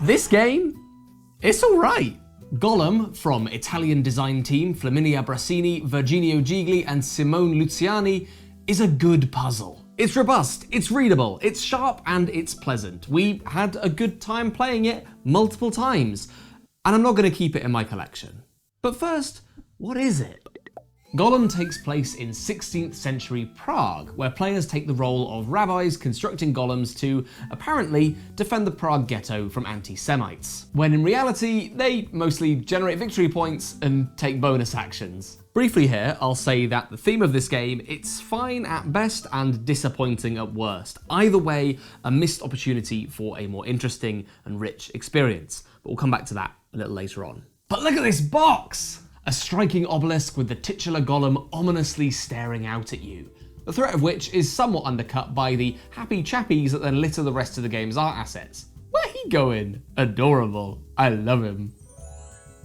This game, it's alright. Golem, from Italian design team Flaminia Brassini, Virginio Gigli and Simone Luciani, is a good puzzle. It's robust, it's readable, it's sharp and it's pleasant. We had a good time playing it multiple times, and I'm not going to keep it in my collection. But first, what is it? Golem takes place in 16th century Prague, where players take the role of rabbis constructing golems to, apparently, defend the Prague ghetto from anti-Semites, when in reality, they mostly generate victory points and take bonus actions. Briefly here, I'll say that the theme of this game, it's fine at best and disappointing at worst. Either way, a missed opportunity for a more interesting and rich experience, but we'll come back to that a little later on. But look at this box! A striking obelisk with the titular golem ominously staring out at you, the threat of which is somewhat undercut by the happy chappies that then litter the rest of the game's art assets. Where he going? Adorable. I love him.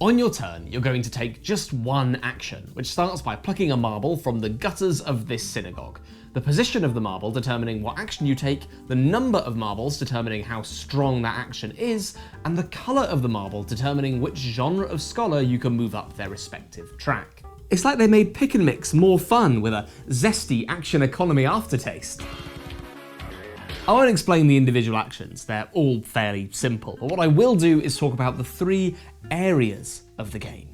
On your turn, you're going to take just one action, which starts by plucking a marble from the gutters of this synagogue. The position of the marble determining what action you take, the number of marbles determining how strong that action is, and the colour of the marble determining which genre of scholar you can move up their respective track. It's like they made pick and mix more fun with a zesty action economy aftertaste. I won't explain the individual actions, they're all fairly simple, but what I will do is talk about the three areas of the game.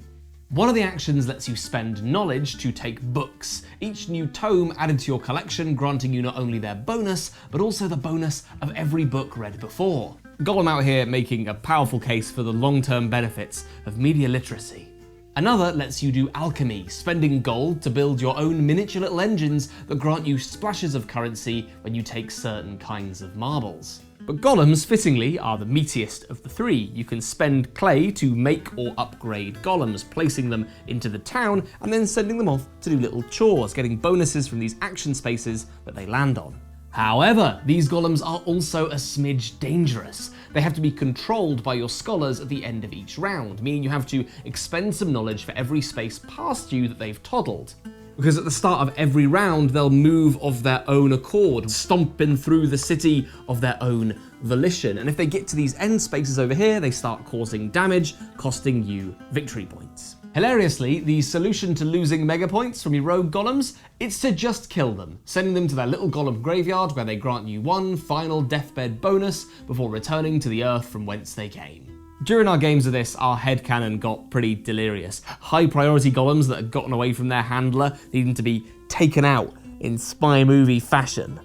One of the actions lets you spend knowledge to take books, each new tome added to your collection granting you not only their bonus, but also the bonus of every book read before. Golem out here making a powerful case for the long-term benefits of media literacy. Another lets you do alchemy, spending gold to build your own miniature little engines that grant you splashes of currency when you take certain kinds of marbles. But golems, fittingly, are the meatiest of the three. You can spend clay to make or upgrade golems, placing them into the town and then sending them off to do little chores, getting bonuses from these action spaces that they land on. However, these golems are also a smidge dangerous. They have to be controlled by your scholars at the end of each round, meaning you have to expend some knowledge for every space past you that they've toddled. Because at the start of every round, they'll move of their own accord, stomping through the city of their own volition. And if they get to these end spaces over here, they start causing damage, costing you victory points. Hilariously, the solution to losing mega points from your rogue golems, it's to just kill them, sending them to their little golem graveyard where they grant you one final deathbed bonus before returning to the earth from whence they came. During our games of this, our headcanon got pretty delirious. High priority golems that had gotten away from their handler needing to be taken out in spy movie fashion.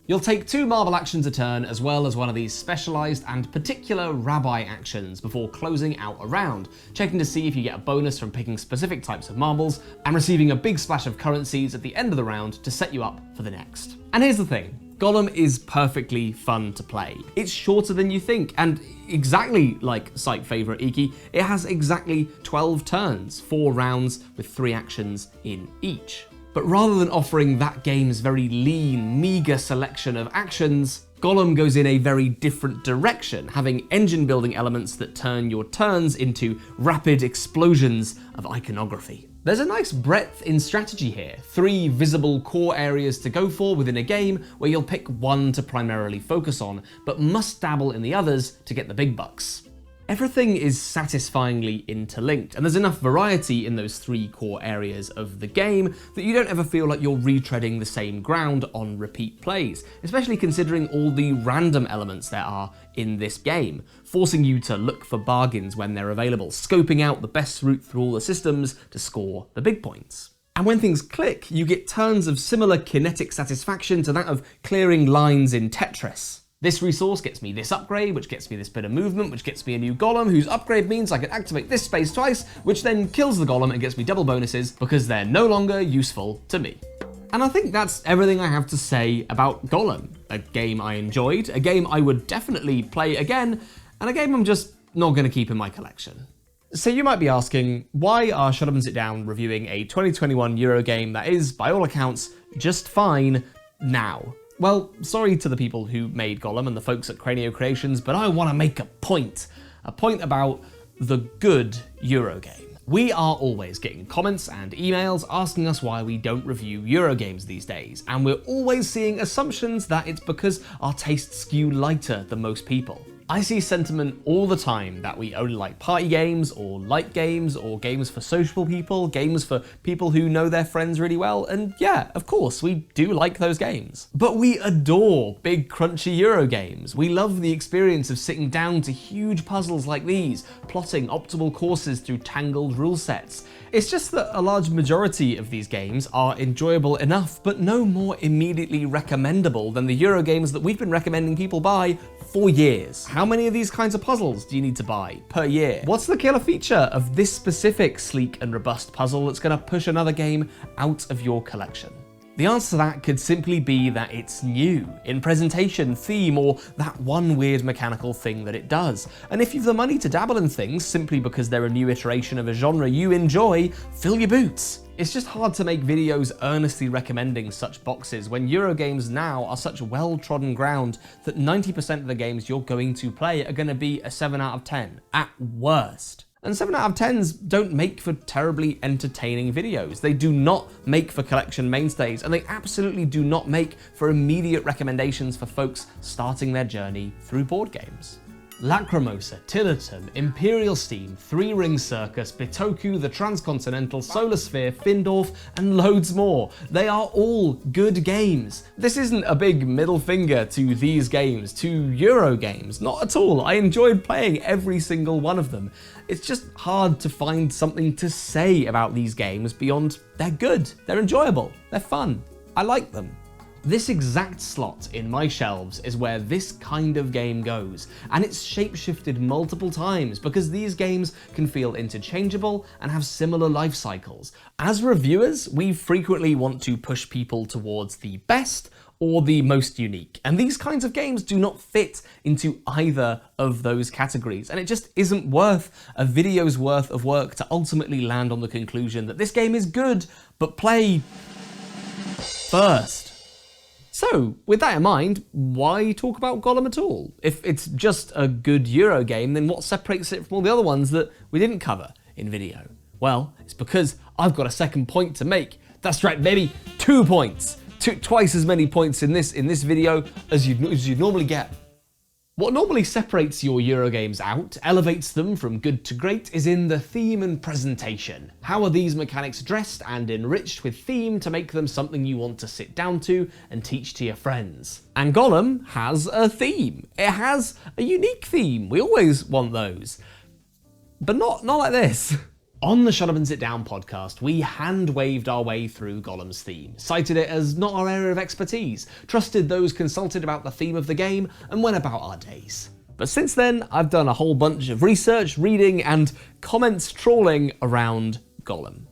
You'll take 2 marble actions a turn as well as one of these specialised and particular rabbi actions before closing out a round, checking to see if you get a bonus from picking specific types of marbles and receiving a big splash of currencies at the end of the round to set you up for the next. And here's the thing. Golem is perfectly fun to play. It's shorter than you think, and exactly like site favourite Iki, it has exactly 12 turns, 4 rounds with 3 actions in each. But rather than offering that game's very lean, meagre selection of actions, Golem goes in a very different direction, having engine building elements that turn your turns into rapid explosions of iconography. There's a nice breadth in strategy here, 3 visible core areas to go for within a game where you'll pick one to primarily focus on, but must dabble in the others to get the big bucks. Everything is satisfyingly interlinked, and there's enough variety in those 3 core areas of the game that you don't ever feel like you're retreading the same ground on repeat plays, especially considering all the random elements there are in this game, forcing you to look for bargains when they're available, scoping out the best route through all the systems to score the big points. And when things click, you get turns of similar kinetic satisfaction to that of clearing lines in Tetris. This resource gets me this upgrade, which gets me this bit of movement, which gets me a new golem, whose upgrade means I can activate this space twice, which then kills the golem and gets me double bonuses because they're no longer useful to me. And I think that's everything I have to say about Golem. A game I enjoyed, a game I would definitely play again, and a game I'm just not going to keep in my collection. So you might be asking, why are Shut Up and Sit Down reviewing a 2021 Euro game that is, by all accounts, just fine now? Well, sorry to the people who made Golem and the folks at Cranio Creations, but I want to make a point about the good Euro game. We are always getting comments and emails asking us why we don't review Eurogames these days, and we're always seeing assumptions that it's because our tastes skew lighter than most people. I see sentiment all the time that we only like party games or light games or games for social people, games for people who know their friends really well, and yeah, of course, we do like those games. But we adore big crunchy Euro games. We love the experience of sitting down to huge puzzles like these, plotting optimal courses through tangled rule sets. It's just that a large majority of these games are enjoyable enough, but no more immediately recommendable than the Euro games that we've been recommending people buy for years. How many of these kinds of puzzles do you need to buy per year? What's the killer feature of this specific sleek and robust puzzle that's going to push another game out of your collection? The answer to that could simply be that it's new in presentation, theme, or that one weird mechanical thing that it does. And if you've the money to dabble in things simply because they're a new iteration of a genre you enjoy, fill your boots. It's just hard to make videos earnestly recommending such boxes when Eurogames now are such well-trodden ground that 90% of the games you're going to play are going to be a 7 out of 10, at worst. And 7 out of 10s don't make for terribly entertaining videos. They do not make for collection mainstays, and they absolutely do not make for immediate recommendations for folks starting their journey through board games. Lacrimosa, Tillatum, Imperial Steam, Three Ring Circus, Bitoku, the Transcontinental, Solar Sphere, Findorf, and loads more. They are all good games. This isn't a big middle finger to these games, to Euro games, not at all. I enjoyed playing every single one of them. It's just hard to find something to say about these games beyond they're good, they're enjoyable, they're fun, I like them. This exact slot in my shelves is where this kind of game goes, and it's shapeshifted multiple times because these games can feel interchangeable and have similar life cycles. As reviewers, we frequently want to push people towards the best or the most unique, and these kinds of games do not fit into either of those categories, and it just isn't worth a video's worth of work to ultimately land on the conclusion that this game is good, but play first. So, with that in mind, why talk about Golem at all? If it's just a good Euro game, then what separates it from all the other ones that we didn't cover in video? Well, it's because I've got a second point to make. That's right, baby, 2 points. Twice as many points in this video as you'd normally get. What normally separates your Euro games out, elevates them from good to great, is in the theme and presentation. How are these mechanics dressed and enriched with theme to make them something you want to sit down to and teach to your friends? And Golem has a theme. It has a unique theme. We always want those. But not like this. On the Shut Up and Sit Down podcast, we hand-waved our way through Golem's theme, cited it as not our area of expertise, trusted those consulted about the theme of the game, and went about our days. But since then, I've done a whole bunch of research, reading, and comments trawling around Golem.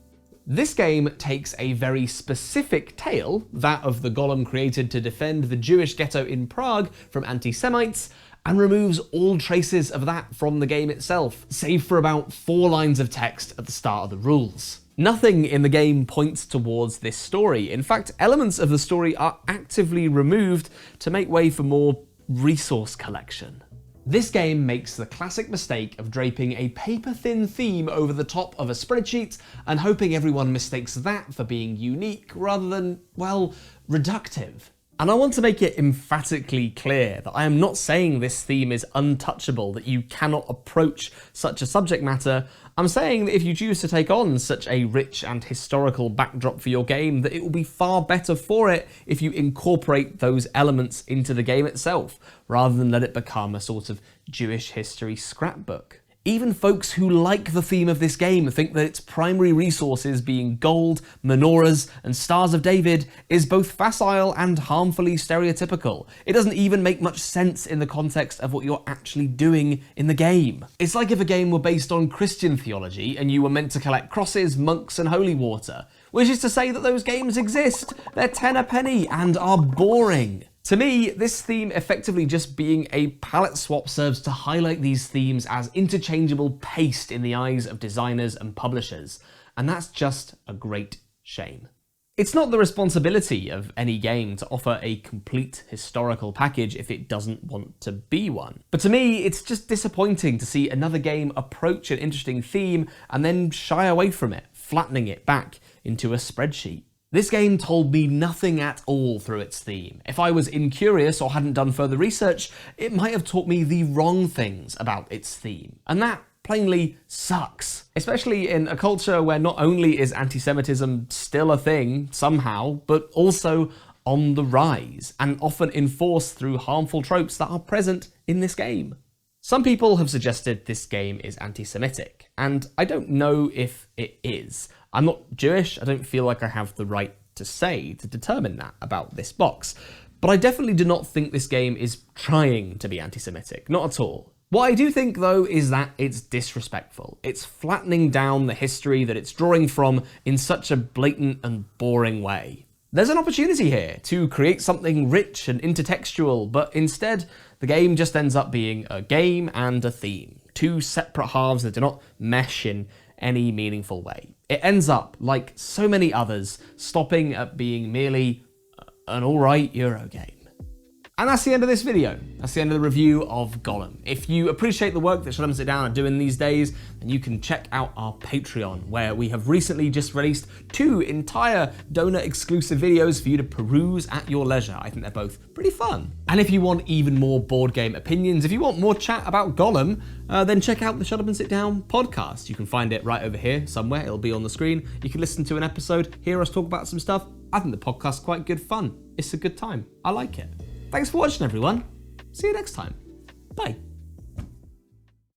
This game takes a very specific tale, that of the Golem created to defend the Jewish ghetto in Prague from anti-Semites, and removes all traces of that from the game itself, save for about 4 lines of text at the start of the rules. Nothing in the game points towards this story. In fact, elements of the story are actively removed to make way for more resource collection. This game makes the classic mistake of draping a paper-thin theme over the top of a spreadsheet and hoping everyone mistakes that for being unique rather than, well, reductive. And I want to make it emphatically clear that I am not saying this theme is untouchable, that you cannot approach such a subject matter. I'm saying that if you choose to take on such a rich and historical backdrop for your game, that it will be far better for it if you incorporate those elements into the game itself, rather than let it become a sort of Jewish history scrapbook. Even folks who like the theme of this game think that its primary resources being gold, menorahs, and Stars of David is both facile and harmfully stereotypical. It doesn't even make much sense in the context of what you're actually doing in the game. It's like if a game were based on Christian theology and you were meant to collect crosses, monks, and holy water, which is to say that those games exist, they're 10 a penny, and are boring. To me, this theme effectively just being a palette swap serves to highlight these themes as interchangeable paste in the eyes of designers and publishers, and that's just a great shame. It's not the responsibility of any game to offer a complete historical package if it doesn't want to be one. But to me, it's just disappointing to see another game approach an interesting theme and then shy away from it, flattening it back into a spreadsheet. This game told me nothing at all through its theme. If I was incurious or hadn't done further research, it might have taught me the wrong things about its theme. And that plainly sucks. Especially in a culture where not only is anti-Semitism still a thing, somehow, but also on the rise, and often enforced through harmful tropes that are present in this game. Some people have suggested this game is anti-Semitic, and I don't know if it is. I'm not Jewish, I don't feel like I have the right to determine that about this box, but I definitely do not think this game is trying to be anti-Semitic, not at all. What I do think, though, is that it's disrespectful. It's flattening down the history that it's drawing from in such a blatant and boring way. There's an opportunity here to create something rich and intertextual, but instead, the game just ends up being a game and a theme. Two separate halves that do not mesh in any meaningful way. It ends up, like so many others, stopping at being merely an alright Euro game. And that's the end of this video. That's the end of the review of Golem. If you appreciate the work that Shut Up and Sit Down are doing these days, then you can check out our Patreon, where we have recently just released 2 entire donor-exclusive videos for you to peruse at your leisure. I think they're both pretty fun. And if you want even more board game opinions, if you want more chat about Golem, then check out the Shut Up and Sit Down podcast. You can find it right over here somewhere. It'll be on the screen. You can listen to an episode, hear us talk about some stuff. I think the podcast's quite good fun. It's a good time. I like it. Thanks for watching, everyone. See you next time. Bye.